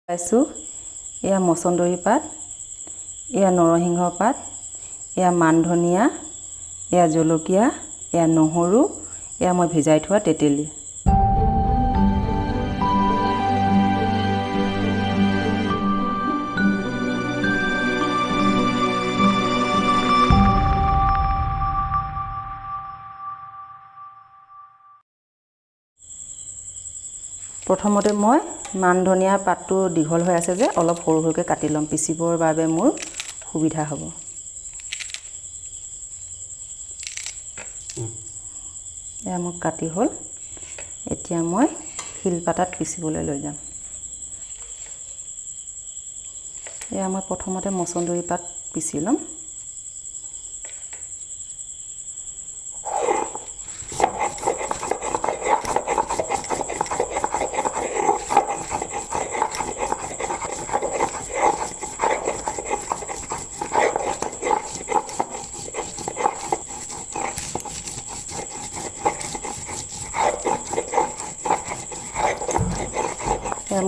পাইছোঁ এয়া মছন্দৰী পাত, এয়া নৰসিংহ পাত, এয়া মান ধনিয়া, এয়া জলকীয়া, এয়া নহৰু, এয়া মই ভিজাই থোৱা তেতেলী। প্ৰথমতে মই মান ধনিয়া পাতটো দীঘল হৈ আছে যে অলপ সৰু সৰুকৈ কাটি ল'ম, পিচিবৰ বাবে মোৰ সুবিধা হ'ব। এয়া মোক কাটি হ'ল, এতিয়া মই শিলপাতাত পিচিবলৈ লৈ যাম। এয়া মই প্ৰথমতে মছন্দৰী পাত পিচি ল'ম।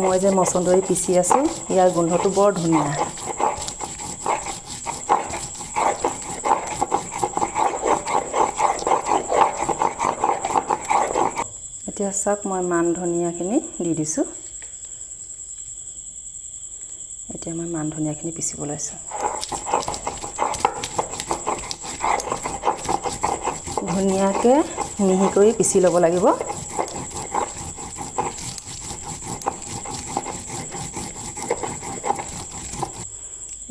মই যে মছন্দৰী পিচি আছোঁ, ইয়াৰ গোন্ধটো বৰ ধুনীয়া। এতিয়া চাওক মই মান ধনিয়াখিনি দি দিছোঁ। এতিয়া মই মান ধনিয়াখিনি পিচিব লৈছোঁ। ধুনীয়াকৈ মিহি কৰি পিচি ল'ব লাগিব।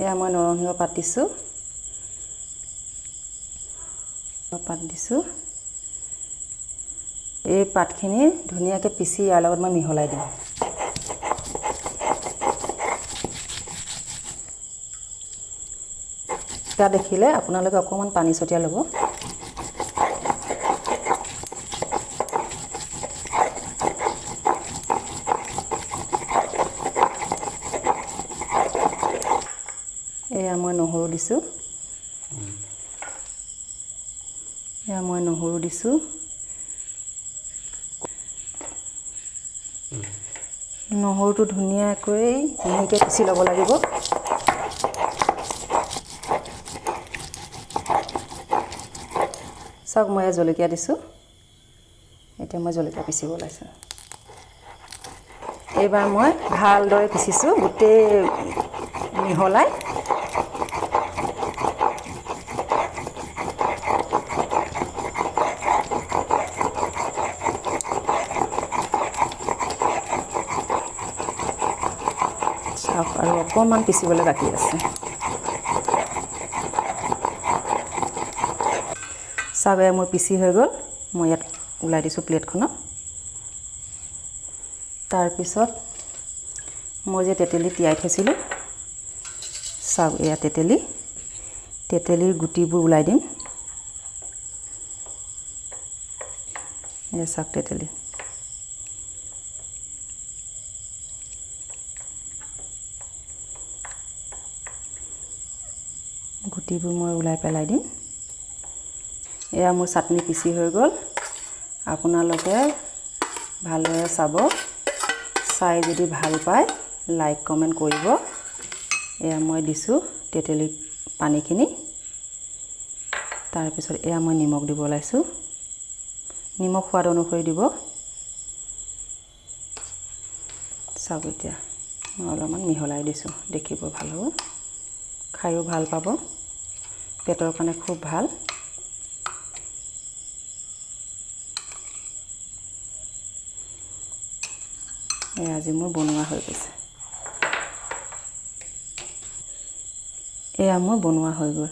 এয়া মই নৰসিংহ পাত দিছোঁ, এই পাতখিনি ধুনীয়াকৈ পিচি ইয়াৰ লগত মই মিহলাই দিম। এতিয়া দেখিলে আপোনালোকে অকণমান পানী ছটিয়াই ল'ব। এয়া মই নহৰু দিছোঁ, নহৰুটো ধুনীয়াকৈ মিহিকৈ পিচি ল'ব লাগিব। চাওক মই জলকীয়া দিছোঁ, এতিয়া মই জলকীয়া পিচিব ওলাইছোঁ। এইবাৰ মই ভালদৰে পিচিছোঁ, গোটেই মিহলাই। চাওক আৰু অকণমান পিচিবলৈ বাকী আছে। চাওক মোৰ পিচি হৈ গ'ল, মই ইয়াত ওলাই দিছোঁ প্লেটখনত। তাৰপিছত মই যে তেতেলী তিয়াই থৈছিলোঁ, চাওক এয়া তেতেলীৰ গুটিবোৰ ওলাই দিম। এয়া চাওক তেতেলী। গুটিবোৰ মই ওলাই পেলাই দিম। এয়া মোৰ চাটনি পিচি হৈ গ'ল। আপোনালোকে ভালদৰে চাব, চাই যদি ভাল পায় লাইক কমেণ্ট কৰিব। এয়া মই দিছোঁ তেতেলী পানীখিনি। তাৰপিছত এয়া মই নিমখ দিব ওলাইছোঁ, নিমখ সোৱাদ অনুসৰি দিব। চাওক এতিয়া মই অলপমান মিহলাই দিছোঁ, দেখিব ভাল হ'ব, খায়ো ভাল পাব, পেটৰ কাৰণে খুব ভাল। আজি মোৰ বনোৱা হৈ গৈছে। এয়া মোৰ বনোৱা হৈ গ'ল।